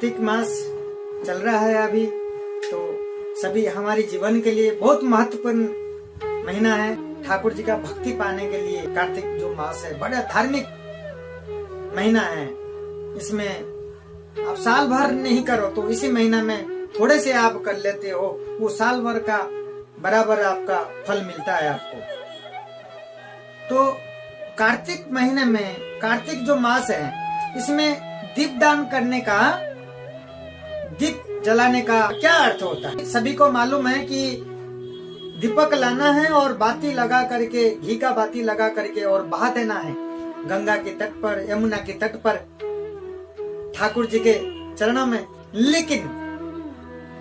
कार्तिक मास चल रहा है अभी, तो सभी हमारे जीवन के लिए बहुत महत्वपूर्ण महीना है। ठाकुर जी का भक्ति पाने के लिए कार्तिक जो मास है बड़ा धार्मिक महीना है। इसमें आप साल भर नहीं करो तो इसी महीना में थोड़े से आप कर लेते हो, वो साल भर का बराबर आपका फल मिलता है आपको। तो कार्तिक महीने में, कार्तिक जो मास है, इसमें दीपदान करने का, दीप जलाने का क्या अर्थ होता है? सभी को मालूम है कि दीपक लाना है और बाती लगा करके, घी का बाती लगा करके और बहा देना है गंगा के तट पर, यमुना के तट पर, ठाकुर जी के चरणों में। लेकिन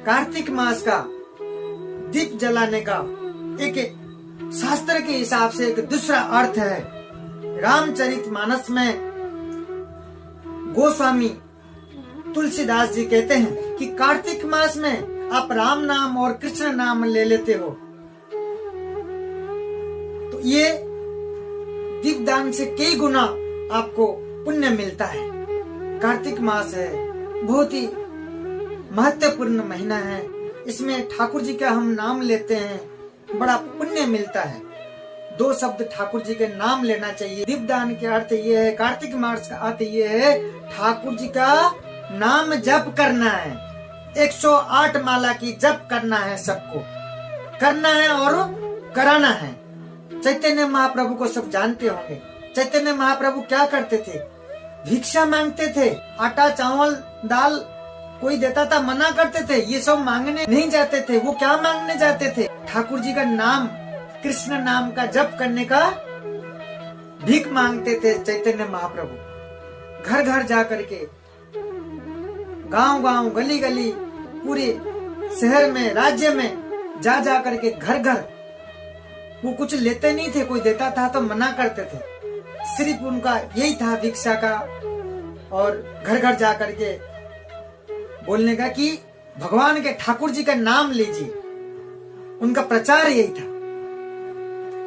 कार्तिक मास का दीप जलाने का एक शास्त्र के हिसाब से एक दूसरा अर्थ है। रामचरितमानस में गोस्वामी तुलसीदास जी कहते हैं कि कार्तिक मास में आप राम नाम और कृष्ण नाम ले लेते हो तो ये दीपदान से कई गुना आपको पुण्य मिलता है। कार्तिक मास है, बहुत ही महत्वपूर्ण महीना है। इसमें ठाकुर जी का हम नाम लेते हैं, बड़ा पुण्य मिलता है। 2 शब्द ठाकुर जी के नाम लेना चाहिए। दीपदान के अर्थ ये है, कार्तिक मास का अर्थ ये है, ठाकुर जी का नाम जप करना है। 108 माला की जप करना है, सबको करना है और कराना है। चैतन्य महाप्रभु को सब जानते होंगे। चैतन्य महाप्रभु क्या करते थे? भिक्षा मांगते थे। आटा चावल दाल कोई देता था, मना करते थे, ये सब मांगने नहीं जाते थे। वो क्या मांगने जाते थे? ठाकुर जी का नाम, कृष्ण नाम का जप करने का भीख मांगते थे चैतन्य महाप्रभु। घर घर जा करके, गांव गांव, गली गली, पूरे शहर में, राज्य में जा जा करके, घर घर। वो कुछ लेते नहीं थे, कोई देता था तो मना करते थे। सिर्फ उनका यही था भिक्षा का और घर घर जा करके बोलने का कि भगवान के, ठाकुर जी का नाम लीजिए। उनका प्रचार यही था।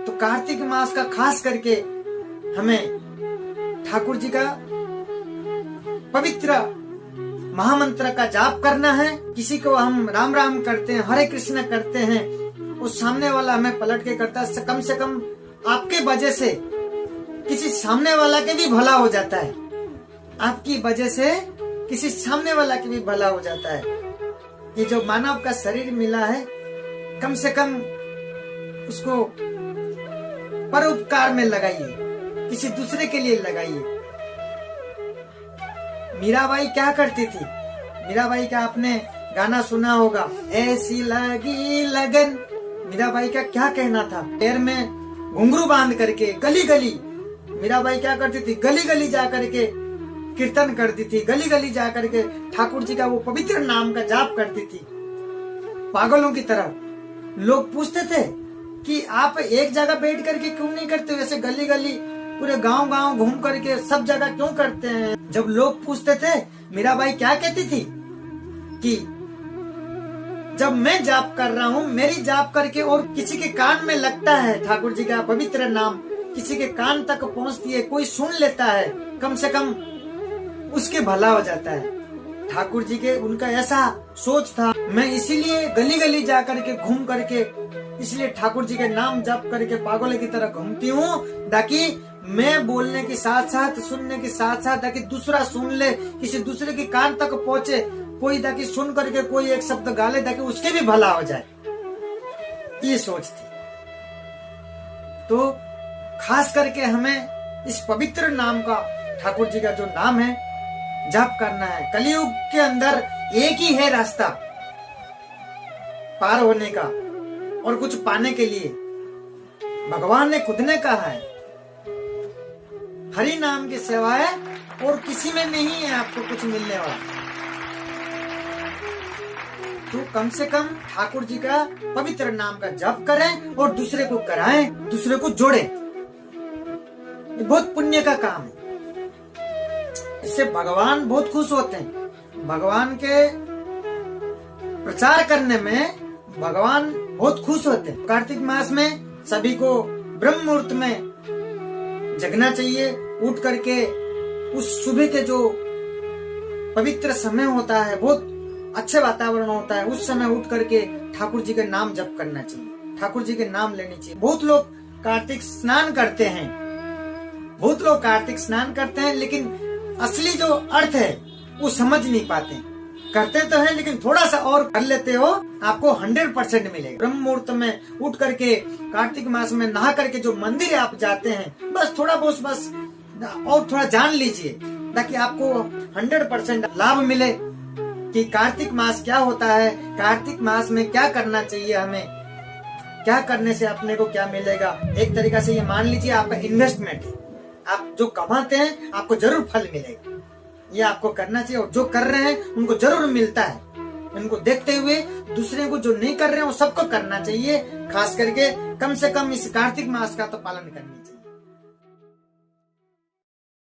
तो कार्तिक मास का खास करके हमें ठाकुर जी का पवित्र महामंत्र का जाप करना है। किसी को हम राम राम करते हैं, हरे कृष्ण करते हैं, उस सामने वाला हमें पलट के करता है। से कम आपके वजह से किसी सामने वाला के भी भला हो जाता है। आपकी वजह से किसी सामने वाला के भी भला हो जाता है। ये जो मानव का शरीर मिला है, कम से कम उसको परोपकार में लगाइए, किसी दूसरे के लिए लगाइए। मीराबाई क्या करती थी? मीराबाई का आपने गाना सुना होगा, ऐसी लगी लगन। मीराबाई का क्या कहना था? पैर में घुंघरू बांध करके गली गली मीराबाई क्या करती थी? गली गली जा करके कीर्तन करती थी, गली गली जा करके ठाकुर जी का वो पवित्र नाम का जाप करती थी, पागलों की तरह। लोग पूछते थे कि आप एक जगह बैठ करके क्यों नहीं करते, वैसे गली गली पूरे गांव गांव घूम करके सब जगह क्यों करते हैं? जब लोग पूछते थे, मीराबाई क्या कहती थी कि जब मैं जाप कर रहा हूँ, मेरी जाप करके और किसी के कान में लगता है ठाकुर जी का पवित्र नाम, किसी के कान तक पहुँचती है, कोई सुन लेता है, कम से कम उसके भला हो जाता है। ठाकुर जी के उनका ऐसा सोच था। मैं इसीलिए गली गली जा करके घूम करके, इसलिए ठाकुर जी के नाम जप करके पागलों की तरह घूमती हूँ, ताकि मैं बोलने के साथ साथ, सुनने के साथ साथ, ताकि दूसरा सुन ले, किसी दूसरे के कान तक पहुँचे, कोई ताकि सुन करके कोई एक शब्द गाले, ताकि उसके भी भला हो जाए। ये सोच थी। तो खास करके हमें इस पवित्र नाम का, ठाकुर जी का जो नाम है, जप करना है। कलयुग के अंदर एक ही है रास्ता पार होने का और कुछ पाने के लिए। भगवान ने खुद ने कहा है, हरि नाम की सेवाएं और किसी में नहीं है आपको कुछ मिलने वाला। तो कम से कम ठाकुर जी का पवित्र नाम का जप करें और दूसरे को कराएं, दूसरे को जोड़ें। ये बहुत पुण्य का काम है। इससे भगवान बहुत खुश होते हैं। भगवान के प्रचार करने में भगवान बहुत खुश होते हैं। कार्तिक मास में सभी को ब्रह्म मुहूर्त में जगना चाहिए। उठ करके उस सुबह के जो पवित्र समय होता है, बहुत अच्छे वातावरण होता है, उस समय उठ करके ठाकुर जी के नाम जप करना चाहिए, ठाकुर जी के नाम लेने चाहिए। बहुत लोग कार्तिक स्नान करते हैं, बहुत लोग कार्तिक स्नान करते हैं, लेकिन असली जो अर्थ है वो समझ नहीं पाते। करते तो है लेकिन थोड़ा सा और कर लेते हो, आपको 100% मिलेगा। ब्रह्म मुहूर्त में उठ करके कार्तिक मास में नहा करके जो मंदिर आप जाते हैं, बस थोड़ा बहुत बस और थोड़ा जान लीजिए, ताकि आपको 100% लाभ मिले कि कार्तिक मास क्या होता है, कार्तिक मास में क्या करना चाहिए, हमें क्या करने से अपने को क्या मिलेगा। एक तरीका से ये मान लीजिए आपका इन्वेस्टमेंट है, आप जो कमाते हैं आपको जरूर फल मिलेगा, ये आपको करना चाहिए। और जो कर रहे हैं उनको जरूर मिलता है, इनको देखते हुए दूसरे को जो नहीं कर रहे हैं वो सबको करना चाहिए। खास करके कम से कम इस कार्तिक मास का तो पालन करना चाहिए।